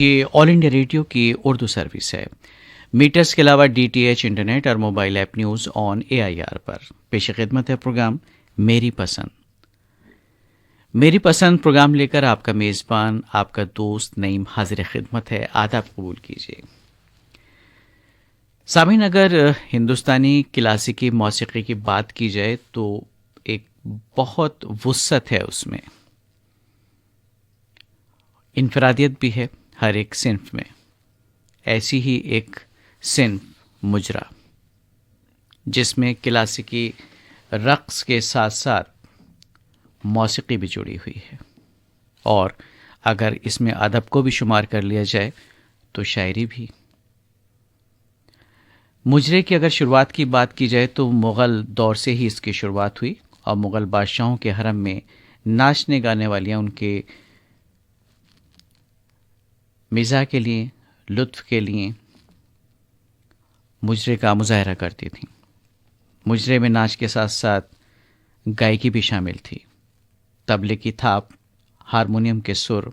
ये all India radio की Urdu service है। मीटर्स के अलावा डीटीएच इंटरनेट और mobile app news on AIR पर पेश खिदमत है प्रोग्राम मेरी पसंद। मेरी पसंद प्रोग्राम लेकर आपका मेज़बान आपका दोस्त नईम हाजिर खिदमत है। आदाब कबूल कीजिए। सामीन, अगर हिंदुस्तानी क्लासिकी मौसीकी की बात की जाए तो एक बहुत वुस्सत है उसमें, इनफरादियत भी है हर एक सिन्फ में। ऐसी ही एक सिन्फ मुजरा, जिसमें क्लासिकी रक़्स के साथ साथ मौसीकी भी जुड़ी हुई है, और अगर इसमें अदब को भी शुमार कर लिया जाए तो शायरी भी। मुजरे की अगर शुरुआत की बात की जाए तो मुग़ल दौर से ही इसकी शुरुआत हुई, और मुग़ल बादशाहों के हरम में नाचने गाने वालियाँ उनके मिज़ाह के लिए, लुत्फ़ के लिए मुजरे का मुज़ाहरा करती थीं। मुजरे में नाच के साथ साथ गायकी भी शामिल थी। तबले की थाप, हारमोनियम के सुर,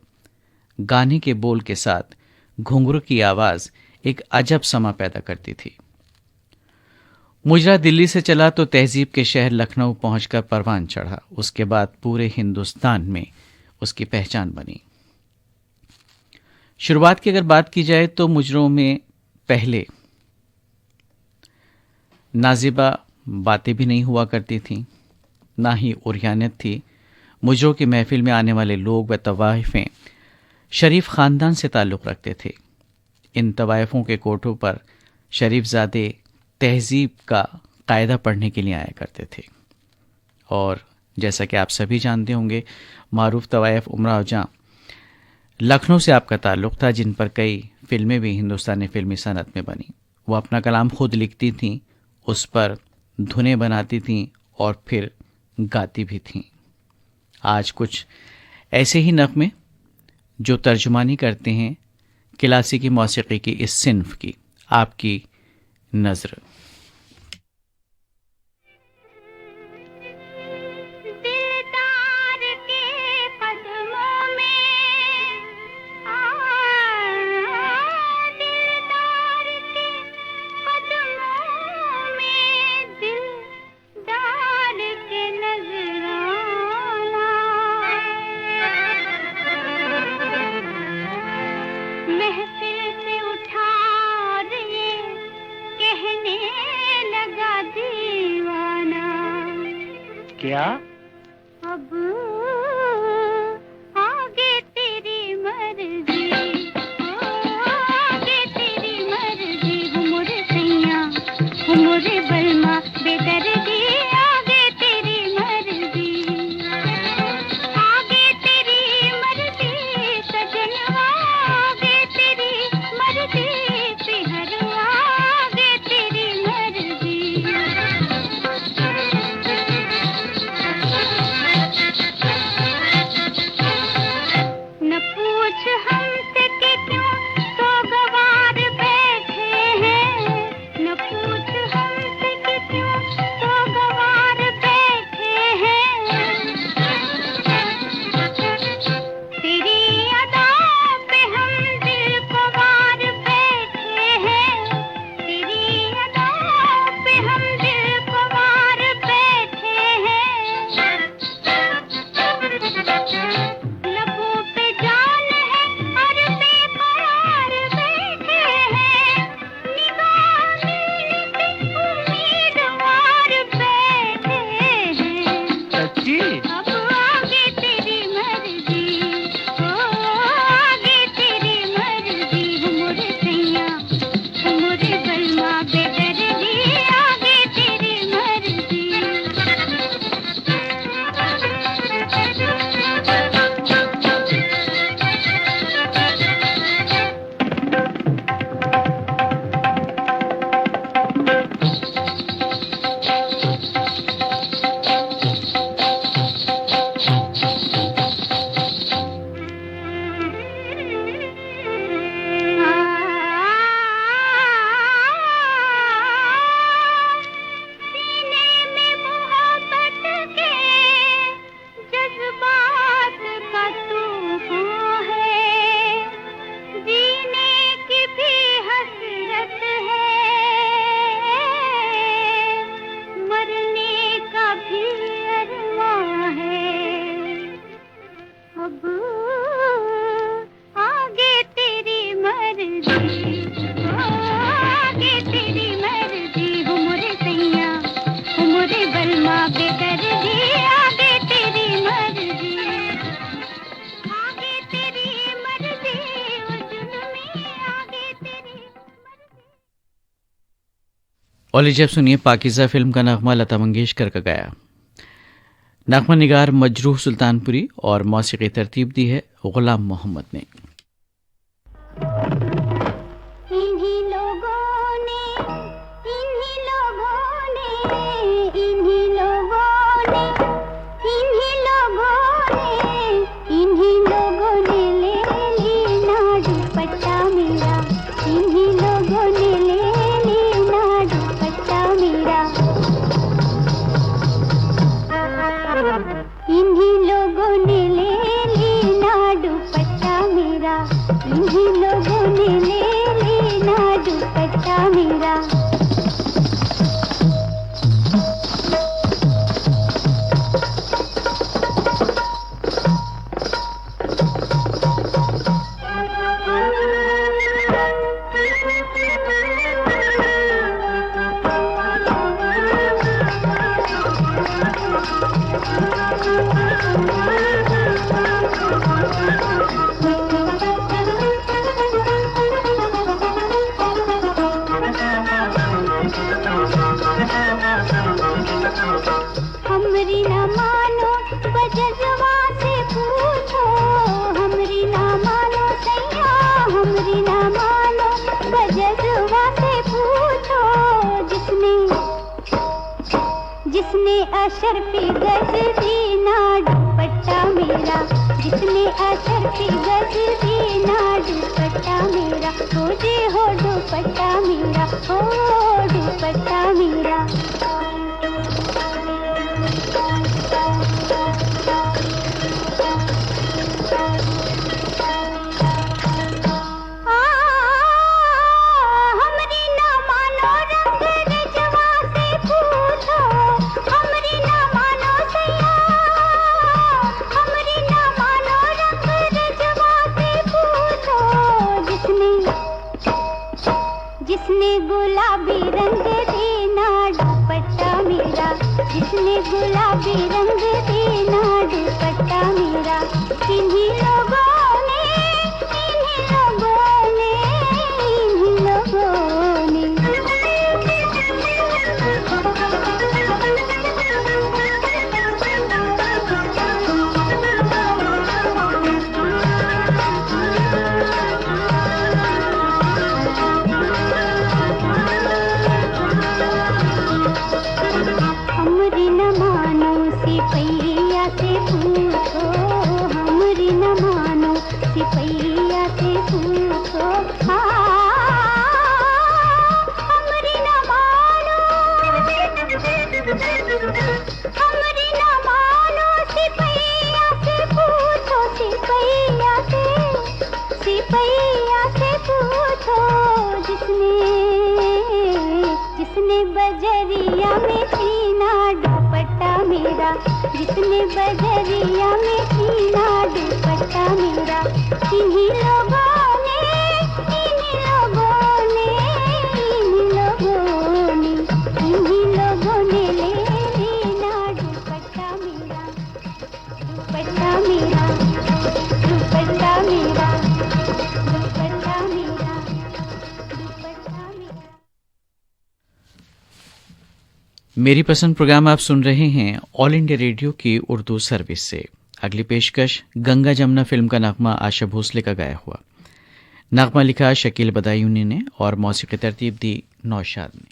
गाने के बोल के साथ घुंघरू की आवाज़ एक अजब समा पैदा करती थी। मुजरा दिल्ली से चला तो तहजीब के शहर लखनऊ पहुंचकर परवान चढ़ा। उसके बाद पूरे हिंदुस्तान में उसकी पहचान बनी। शुरुआत की अगर बात की जाए तो मुजरों में पहले नाजिबा बातें भी नहीं हुआ करती थीं, ना ही उर्यानियत थी। मुजरों की महफिल में आने वाले लोग व तवाइफें शरीफ ख़ानदान से ताल्लुक़ रखते थे। इन तवाइफों के कोठों पर शरीफजादे तहजीब का कायदा पढ़ने के लिए आया करते थे। और जैसा कि आप सभी जानते होंगे, मारूफ तवाइफ उमराव जां लखनऊ से आपका ताल्लुक़ था, जिन पर कई फिल्में भी हिंदुस्तानी फिल्मी सनत में बनी। वो अपना कलाम खुद लिखती थीं, उस पर धुनें बनाती थीं और फिर गाती भी थीं। आज कुछ ऐसे ही नग़्मे जो तर्जुमानी करते हैं क्लासिकी मौसीकी की इस सिन्फ की। आपकी नज़र। क्या? अब आगे तेरी मर्जी, आगे तेरी मर्जी, मोरे सैया मोरे बलमा बेदर्दी, आगे तेरी मर्जी, आगे तेरी मर्जी सजनवा, आगे तेरी मर्जी पिहरवा, आगे तेरी मर्जी। और लीजिए अब सुनिए पाकीज़ा फिल्म का नगमा लता मंगेशकर का गाया। नगमा निगार मजरूह सुल्तानपुरी और मौसीकी तरतीब दी है गुलाम मोहम्मद ने। इन्हीं लोगों ने इन्हीं लोगों ने इन्हीं लोगों ने इन्हीं लोगों ने ले लेना दुपट्टा मेरा, इन्हीं लोगों ने ले लेना दुपट्टा मेरा, इन्हीं लोगों ने ले लेना दुपट्टा मेरा, इन्हीं लोगों ने ले लेना दुपट्टा मेरा। हमरी ना मानो बजरवा से पूछो, हमरी ना मानो सैया, हमरी ना मानो बजरवा से पूछो, जिसने अशरफी गज दीना दुपट्टा मेरा, जिसने अशरफी गज दीना दुपट्टा मेरा, हो जे हो दुपट्टा मेरा, हो दुपट्टा मेरा। जिसने गुलाबी रंग देना दुपट्टा मेरा, जिसने गुलाबी रंग देना दुपट्टा मेरा, इन्हीं लोगों ने इन्हीं लोगों ने इन्हीं लोगों ने। हमरी न मानो सिपैया से पूछो, हमरी न मानो सिपैया से पूछो, हमरी न मानो, हमरी न मानो सिपैया से पूछो, सिपैया से पूछो, जिसने बजरिया में सीना दुपट्टा मेरा, जिसने बजरिया में सीना दुपट्टा मेरा, इन्हीं लोगों ने इन्हीं लोगों ने इन्हीं लोगों ने इन्हीं लोगों ने ले लेना दुपट्टा मेरा, दुपट्टा मेरा, दुपट्टा मेरा, दुपट्टा मेरा, दुपट्टा मेरा। मेरी पसंद प्रोग्राम आप सुन रहे हैं ऑल इंडिया रेडियो की उर्दू सर्विस से। अगली पेशकश गंगा जमुना फिल्म का नगमा आशा भोसले का गाया हुआ। नगमा लिखा शकील बदायूनी ने और मौसीकी तरतीब दी नौशाद ने।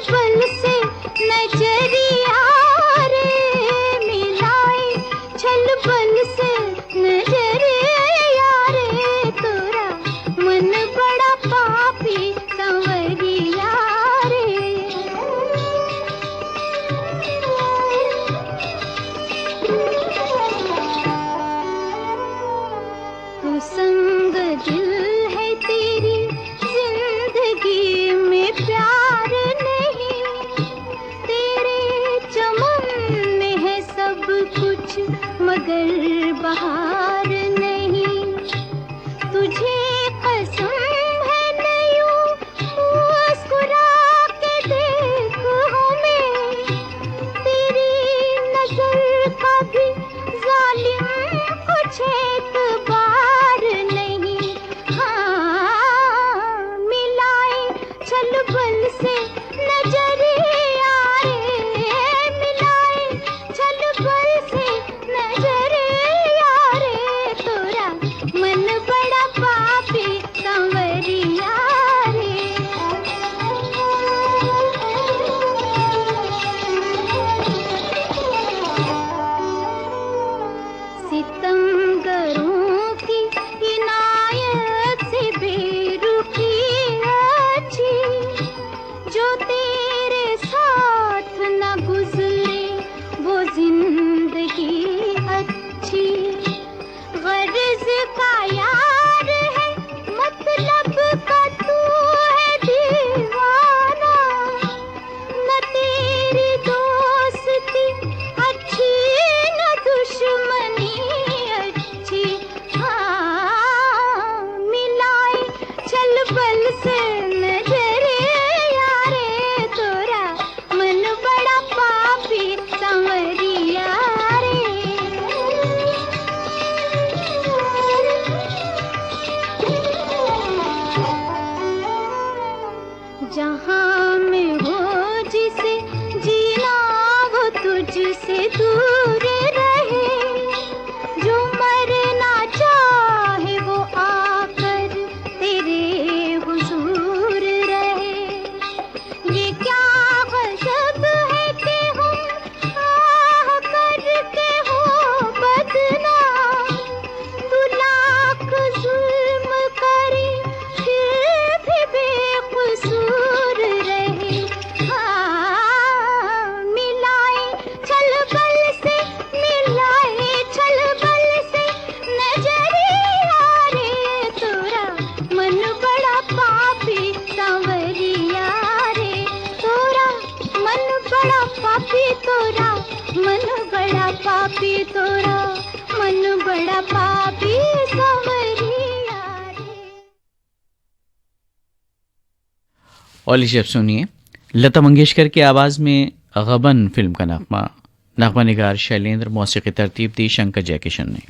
बल से नजरिया रे मिला पापी तोरा मन बड़ा पापी तोरा मन बड़ा पापी संवरिया रे। और लीजिए अब सुनिए लता मंगेशकर की आवाज़ में गबन फिल्म का नगमा निगार शैलेंद्र, मौसीकी तरतीब दी शंकर जयकिशन ने।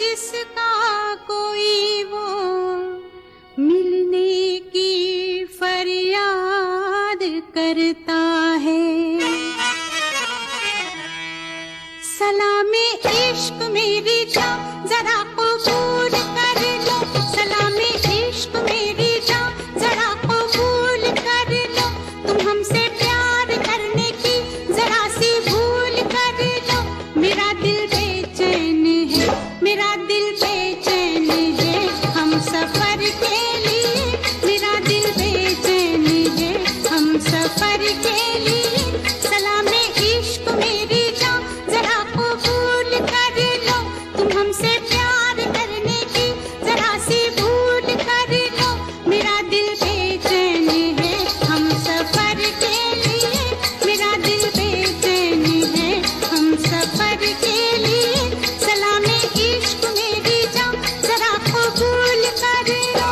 जिसका कोई वो मिलने की फरियाद करता है। सलामे इश्क मेरी जान जरा कबूल कर लो, सलामे इश्क मेरी जान जरा कबूल कर लो, तुम हमसे प्यार करने की जरा सी भूल कर लो। मेरा दिल बेचैन है, मेरा दिल बेचैन है हम सफर के लिए, मेरा दिल बेचैन है हम सफर के लिए। सलामे इश्क मेरी जान जरा कबूल कर लो, तुम हमसे प्यार करने की जरा सी भूल कर लो। मेरा दिल बेचैन है हम सफर के लिए, मेरा दिल बेचैन है हम सफर के लिए। सलामे इश्क मेरी जान जरा कबूल कर लो।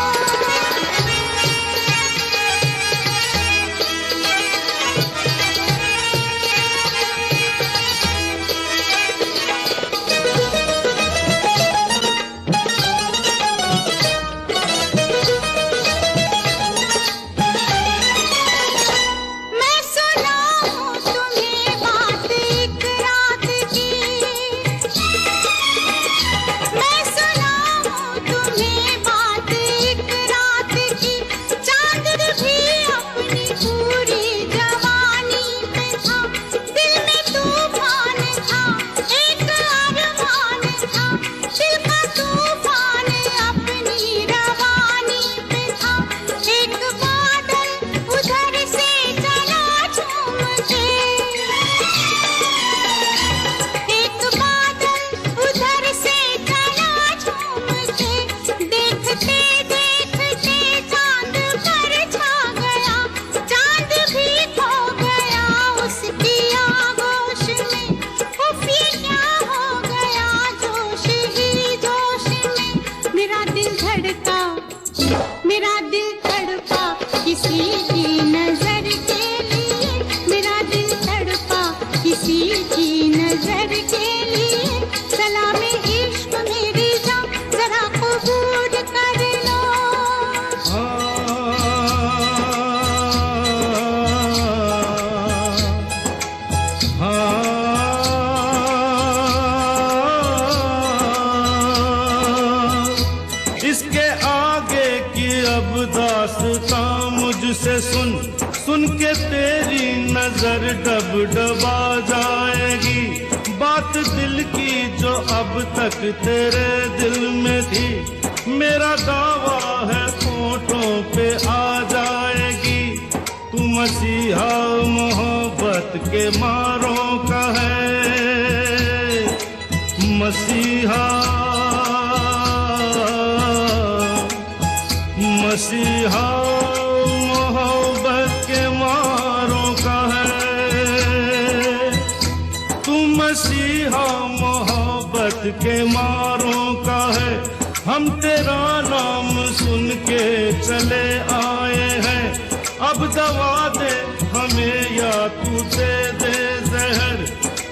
मैं सुनाऊं तुम्हें बात एक रात की, मैं सुनाऊं तुम्हें बात एक रात की। चांद भी अपनी पूरी जवानी पे था, दिल में तूफान था, एक अरमान था, दिल का तूफान अपनी रवानी पे था। एक बादल उधर से चला झूम के, एक बादल उधर से चला झूम के, देखते देखते चांद पर छा गया, चांद भी खो गया उसकी आगोश में। उफ ये क्या हो गया जोश ही जोश में। मेरा दिल धड़का, मेरा दिल तड़पा किसी की नजर के लिए, मेरा दिल तड़पा किसी की नजर के लिए। सलामे इश्क मेरी जान जरा कबूल कर लो। इसके आगे की अब दास्तां मुझसे सुन, सुन के तेरी नजर डब डबा जाएगी। बात दिल की जो अब तक तेरे दिल में थी, मेरा दावा है होठों पे आ जाएगी। तू मसीहा मोहब्बत के मारों का है, मसीहा मसीहा मोहब्बत के मारों का है। तू मसीहा मोहब्बत के मारों का है। हम तेरा नाम सुन के चले आए हैं, अब दवा दे हमें या तू दे दे जहर।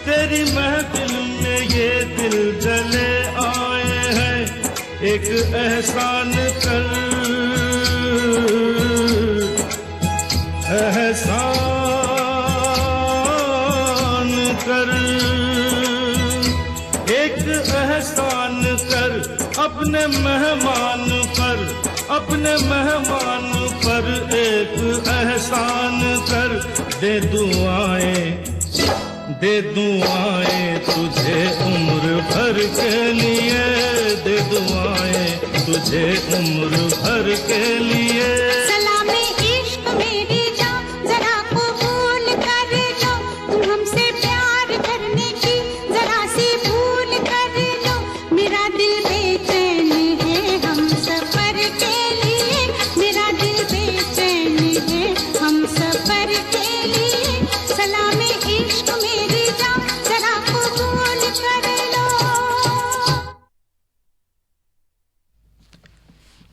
तेरी महफिल में ये दिल जले आए हैं, एक एहसान कर, एहसान कर, एक एहसान कर अपने मेहमान पर, अपने मेहमान पर एक एहसान कर। दे दुआएं तुझे उम्र भर के लिए, दे दुआएं तुझे उम्र भर के लिए। सलामे इश्क मेरी जान जरा कबूल कर लो, तुम हमसे प्यार करने की जरा सी भूल कर लो। मेरा दिल बेचैन है हम सफर के लिए, मेरा दिल बेचैन है हम सफर के लिए। सलामे इश्क मेरी जान जरा कबूल कर लो।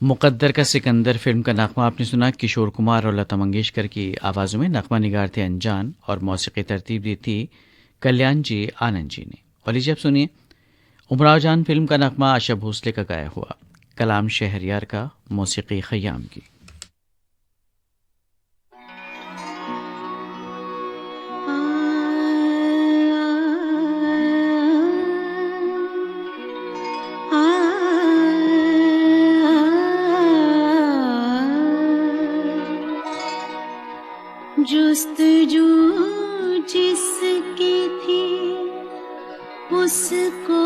मुकद्दर का सिकंदर फिल्म का नगमा आपने सुना। किशोर कुमार और लता मंगेशकर की आवाज़ों में नगमा निगार थे अनजान और मौसीकी तरतीब दी थी कल्याण जी आनंद जी ने। और लीजिए अब सुनिए उमराव जान फिल्म का नगमा आशा भोसले का गाया हुआ, कलाम शहरयार का, मौसीकी खयाम की। जुस्तजू जिसकी थी उसको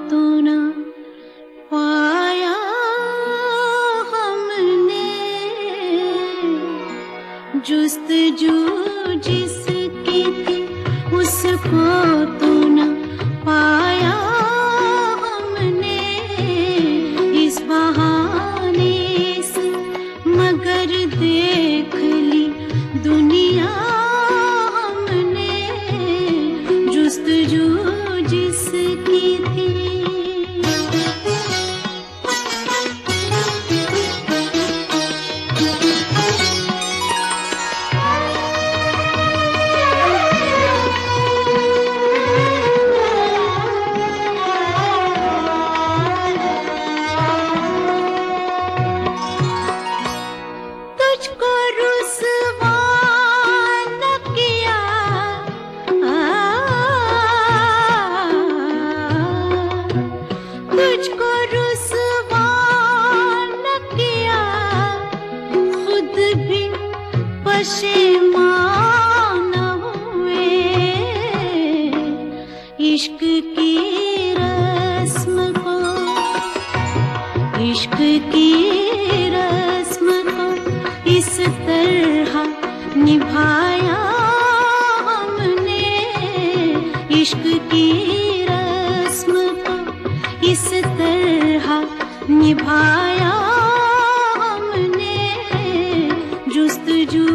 तो न पाया हमने, जुस्तजू जिसकी थी उसको तो न पाया हमने, इस बहाने से मगर देख ली दुनिया हमने, जुस्तजू जिसकी थी। तुझको रुसवा न किया, तुझको रुसवा न किया, खुद भी पशेमान हुए, इश्क की रस्म को, इश्क की रस्म को इस तरह निभाया हमने, इश्क की रस्म को इस तरह निभाया हमने, जुस्तजू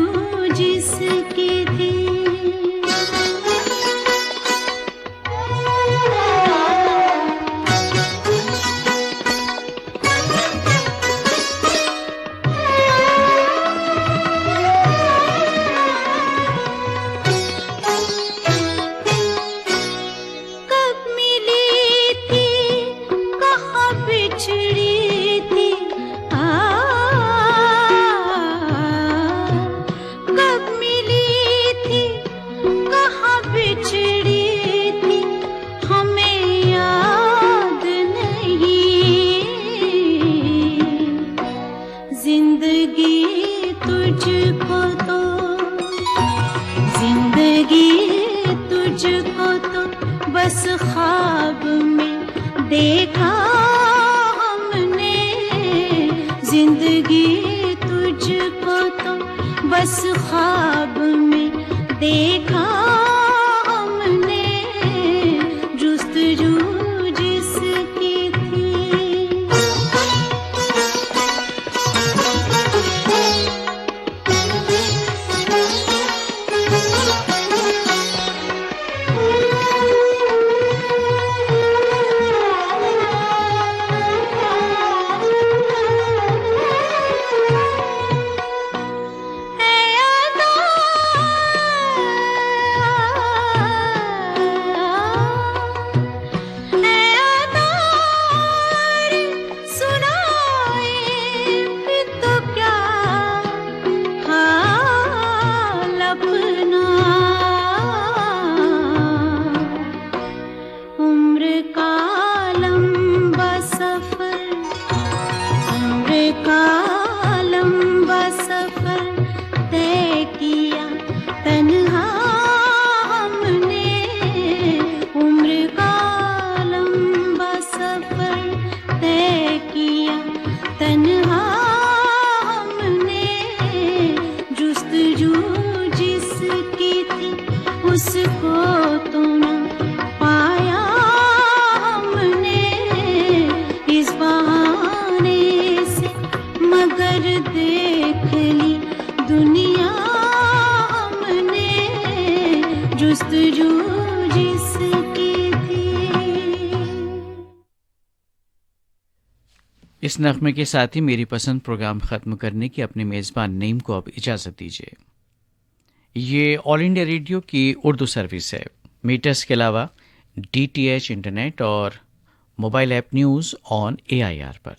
जिसकी थी। कब मिली थी कहाँ बिछड़ी थी, कब मिली थी कहाँ बिछड़ी थी, हमें याद नहीं, जिंदगी तुझको तो, जिंदगी तुझको तो बस ख्वाब में देखा हमने, जिंदगी तुझको तो बस ख्वाब में देखा हमने, जुस्तजू जिसकी थी। उसको तो न पाया हमने, इस बहाने से मगर देख ली दुनिया हमने, जुस्तजू जिसकी थी। इस नगमे के साथ ही मेरी पसंद प्रोग्राम ख़त्म करने की अपने मेज़बान नईम को अब इजाज़त दीजिए। ये ऑल इंडिया रेडियो की उर्दू सर्विस है। मीटर्स के अलावा DTH इंटरनेट और mobile app news on AIR पर।